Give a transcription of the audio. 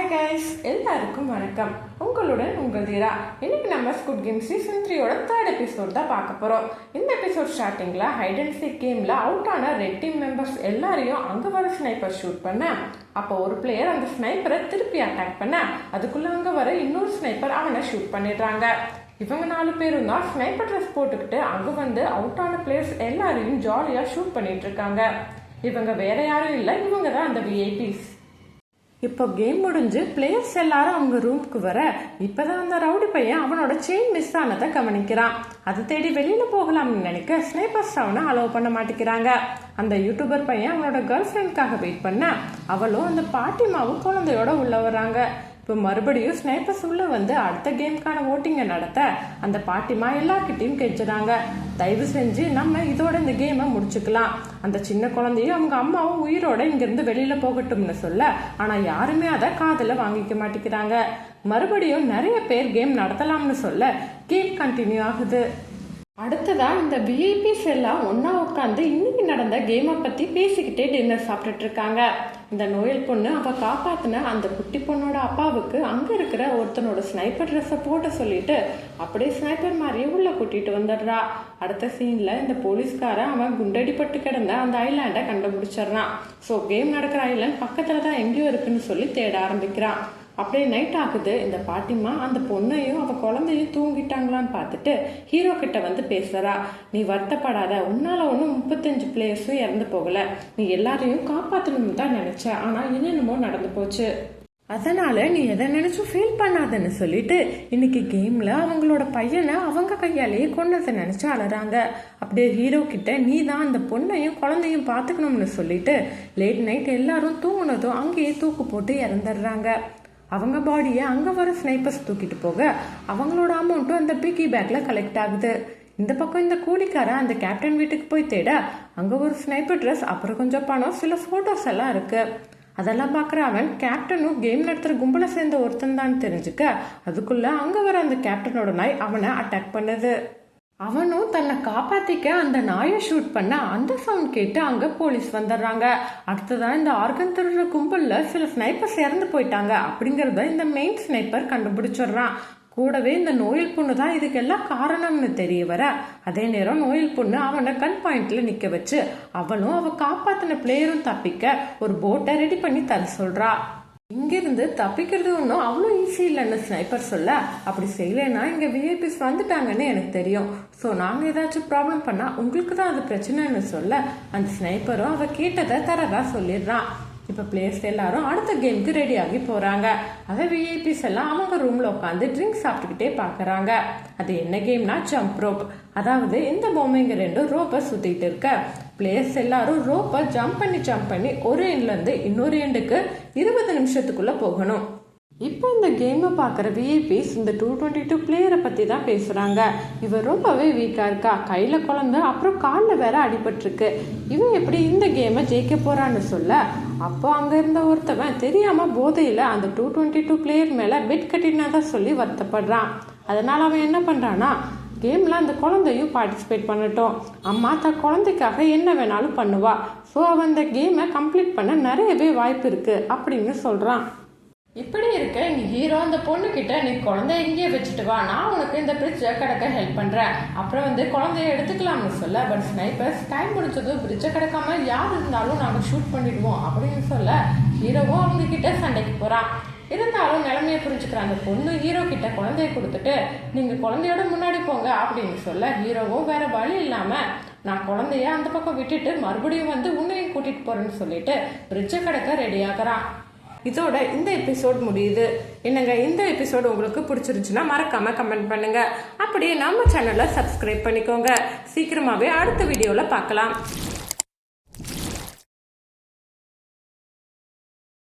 Hi guys, எல்லாருக்கும் வணக்கம். உங்களுடன் உங்கள் தீரா. இன்னைக்கு நம்ம ஸ்குட் கேம் சீசன் 3யோட 3rd எபிசோட் தான் பார்க்க போகிறோம். இந்த எபிசோட் ஸ்டார்டிங்கில் ஹைட் அண்ட் சீக் கேமில் அவுட் ஆன ரெட் டீம் மெம்பர்ஸ் எல்லாரையும் அங்கே வர ஸ்னைப்பர் ஷூட் பண்ண, அப்போ ஒரு பிளேயர் அந்த ஸ்னைப்பரை திருப்பி அட்டாக் பண்ண, அதுக்குள்ளே அங்கே வர இன்னொரு ஸ்னைப்பர் அவனை ஷூட் பண்ணிடுறாங்க. இவங்க 4 பேரும் தான் ஸ்னைப்பர் ட்ரெஸ் போட்டுக்கிட்டு அங்கே வந்து அவுட் ஆன பிளேயர்ஸ் எல்லாரையும் ஜாலியாக ஷூட் பண்ணிட்டு இருக்காங்க. இவங்க வேற யாரும் இல்லை, இவங்க தான் அந்த விஐபிஸ். இப்போ கேம் முடிஞ்சு பிளேயர்ஸ் எல்லாரும் அவங்க ரூமுக்கு வர, இப்போதான் அந்த ரவுடி பையன் அவனோட செயின் மிஸ் ஆனதை கவனிக்கிறான். அதை தேடி வெளியில போகலாம்னு நினைக்க ஸ்னைப்பர்ஸ் அவனை அலோவ் பண்ண மாட்டேங்கிறாங்க. அந்த யூடியூபர் பையன் அவனோட கேர்ள் ஃப்ரெண்ட்காக வெயிட் பண்ண, அவளும் அந்த பாட்டிமாவும் குழந்தையோட உள்ள வர்றாங்க. இப்போ மறுபடியும் ஸ்னைப்பர்ஸ் உள்ள வந்து அடுத்த கேமுக்கான ஓட்டிங்கை நடத்த அந்த பாட்டிமா எல்லார்கிட்டையும் கெஞ்சுறாங்க, தயவு செஞ்சு நம்ம இதோட இந்த கேமை முடிச்சுக்கலாம். அந்த சின்ன குழந்தையும் அவங்க அம்மாவும் உயிரோட இங்கிருந்து வெளியில போகட்டும்னு சொல்ல, ஆனா யாருமே அதை காதுல வாங்கிக்க மாட்டேங்கிறாங்க. மறுபடியும் நிறைய பேர் கேம் நடத்தலாம்னு சொல்ல கேம் கண்டினியூ ஆகுது. அடுத்ததா இந்த விஐபிஸ் எல்லாம் ஒன்னா உட்காந்து இன்னைக்கு நடந்த கேமை பத்தி பேசிக்கிட்டே டின்னர் சாப்பிட்டுட்டு இருக்காங்க. இந்த நோயல் பொண்ணு அவ காப்பாத்தின அந்த குட்டி பொண்ணோட அப்பாவுக்கு அங்க இருக்கிற ஒருத்தனோட ஸ்னைப்பர் ட்ரெஸ்ஸை போட்ட சொல்லிட்டு அப்படியே ஸ்னைப்பர் மாதிரியே உள்ள கூட்டிட்டு வந்துடுறா. அடுத்த சீன்ல இந்த போலீஸ்காரன் அவன் குண்டடிப்பட்டு கிடந்த அந்த ஐலாண்டை கண்டுபிடிச்சிடறான். ஸோ கேம் நடக்கிற ஐலாண்ட் பக்கத்துல தான் எங்கேயோ இருக்குன்னு சொல்லி தேட ஆரம்பிக்கிறான். அப்படியே நைட் ஆகுது. இந்த பாட்டிமா அந்த பொண்ணையும் அவ குழந்தையும் தூங்கிட்டாங்களான்னு பார்த்துட்டு ஹீரோ கிட்ட வந்து பேசுறா, நீ வருத்தப்படாத, உன்னால ஒன்றும் 35 பிளேயர்ஸும் இறந்து போகல, நீ எல்லாரையும் காப்பாற்றணும்னு தான் நினைச்ச, ஆனா என்னென்னமோ நடந்து போச்சு, அதனால நீ எதை நினைச்சும் ஃபீல் பண்ணாதன்னு சொல்லிட்டு இன்னைக்கு கேம்ல அவங்களோட பையனை அவங்க கையாலேயே கொண்டதை நினைச்சு அலறாங்க. அப்படியே ஹீரோ கிட்ட நீ தான் அந்த பொண்ணையும் குழந்தையும் பார்த்துக்கணும்னு சொல்லிட்டு லேட் நைட் எல்லாரும் தூங்குனதும் அங்கேயே தூக்கு போட்டு இறந்துடுறாங்க. அவங்க பாடியை அங்கே வர ஸ்னைப்பர்ஸ் தூக்கிட்டு போக அவங்களோட அமௌண்ட்டும் அந்த பிக்கி பேக்ல கலெக்ட் ஆகுது. இந்த பக்கம் இந்த கூலிக்காரன் அந்த கேப்டன் வீட்டுக்கு போய் தேட அங்கே ஒரு ஸ்னைப்பர் ட்ரெஸ், அப்புறம் கொஞ்சம் பணம், சில ஃபோட்டோஸ் எல்லாம் இருக்கு. அதெல்லாம் பார்க்குற அவன் கேப்டனும் கேம் நடத்துகிற கும்பலை சேர்ந்த ஒருத்தன் தான் தெரிஞ்சுக்க, அதுக்குள்ள அங்கே வர அந்த கேப்டனோட நாய் அவனை அட்டாக் பண்ணுது. அவனும் தன்னை காப்பாத்திக்க அந்த நாயை ஷூட் பண்ண அந்த சவுண்ட் கேட்டு அங்க போலீஸ் வந்துடுறாங்க. அடுத்ததான் இந்த ஆர்கன் திருடுற கும்பல்ல சில ஸ்னைப்பர்ஸ் இறந்து போயிட்டாங்க அப்படிங்கறத இந்த மெயின் ஸ்னைப்பர் கண்டுபிடிச்சிடுறான். கூடவே இந்த நோயல் பொண்ணு தான் இதுக்கெல்லாம் காரணம்னு தெரிய வர, அதே நேரம் நோயல் பொண்ணு அவனை கன் பாயிண்ட்ல நிக்க வச்சு அவளும் அவ காப்பாத்தின பிளேயரும் தப்பிக்க ஒரு போட்டை ரெடி பண்ணி தர சொல்றா. இங்கிருந்து தப்பிக்கிறது ஒன்றும் அவ்வளோ ஈஸி இல்லைன்னு ஸ்னைப்பர் சொல்ல, அப்படி செய்யலைன்னா இங்கே விஐபிஸ் வந்துட்டாங்கன்னு எனக்கு தெரியும், ஸோ நாங்கள் ஏதாச்சும் ப்ராப்ளம் பண்ணால் உங்களுக்கு தான் அது பிரச்சனைன்னு சொல்ல அந்த ஸ்னைப்பரும் அவ கேட்டதை தரதா சொல்லிடுறான். இப்போ பிளேயர்ஸ் எல்லாரும் அடுத்த கேமுக்கு ரெடி ஆகி போகிறாங்க. அதை விஐபிஸ் எல்லாம் அவங்க ரூமில் உட்காந்து ட்ரிங்க் சாப்பிட்டுக்கிட்டே பார்க்குறாங்க. அது என்ன கேம்னா ஜம்ப் ரோப். அதாவது இந்த பொம்மைங்க ரெண்டும் ரோப்பை சுற்றிட்டு இருக்க பிளேயர்ஸ் எல்லாரும் ரோப்பை ஜம்ப் பண்ணி ஒரு எண்ட்லேருந்து இன்னொரு எண்டுக்கு 20 நிமிஷத்துக்குள்ளே போகணும். இப்போ இந்த கேமை பார்க்குற விஐபிஸ் இந்த 222 பிளேயரை பற்றி தான் பேசுகிறாங்க. இவன் ரொம்பவே வீக்காக இருக்கா, கையில் குழந்தை, அப்புறம் காலில் வேற அடிபட்டிருக்கு, இவன் எப்படி இந்த கேமை ஜெயிக்க போகிறான்னு சொல்ல, அப்போ அங்கே இருந்த ஒருத்தவன் தெரியாமல் போதையில் அந்த 222 பிளேயர் மேலே பெட் கட்டினதான் சொல்லி வருத்தப்படுறான். அதனால் அவன் என்ன பண்ணுறான்னா, கேமில் அந்த குழந்தையும் பார்ட்டிசிபேட் பண்ணட்டும், அம்மா தன் குழந்தைக்காக என்ன வேணாலும் பண்ணுவா, ஸோ அவன் அந்த கேமை கம்ப்ளீட் பண்ண நிறையவே வாய்ப்பு இருக்குது அப்படின்னு சொல்கிறான். இப்படி இருக்க இங்க ஹீரோ அந்த பொண்ணு கிட்ட, நீ குழந்தைய இங்கேயே வச்சுட்டு வா, நான் உனக்கு இந்த பிரிட்ஜை கடக்க ஹெல்ப் பண்றேன், அப்புறம் வந்து குழந்தைய எடுத்துக்கலாம்னு சொல்ல, பட் ஸ்னைப்பர்ஸ் டைம் முடிச்சதும் பிரிட்ஜை கடக்காம யார் இருந்தாலும் நாங்கள் ஷூட் பண்ணிடுவோம் அப்படின்னு சொல்ல ஹீரோவும் அவங்க கிட்ட சண்டைக்கு போறான். இருந்தாலும் நிலைமையை புரிஞ்சுக்கிற அந்த பொண்ணு ஹீரோ கிட்ட குழந்தைய கொடுத்துட்டு நீங்க குழந்தையோட முன்னாடி போங்க அப்படின்னு சொல்ல, ஹீரோவும் வேற வழி இல்லாம நான் குழந்தைய அந்த பக்கம் விட்டுட்டு மறுபடியும் வந்து உன்னையும் கூட்டிட்டு போறேன்னு சொல்லிட்டு பிரிட்ஜை கடக்க ரெடி ஆகிறான். இதோட இந்த எபிசோட் முடியுது. என்னங்க, இந்த எபிசோடு உங்களுக்கு பிடிச்சிருந்துச்சுன்னா மறக்காம கமெண்ட் பண்ணுங்க. அப்படியே நம்ம சேனலை சப்ஸ்கிரைப் பண்ணிக்கோங்க. சீக்கிரமாவே அடுத்த வீடியோல பார்க்கலாம்.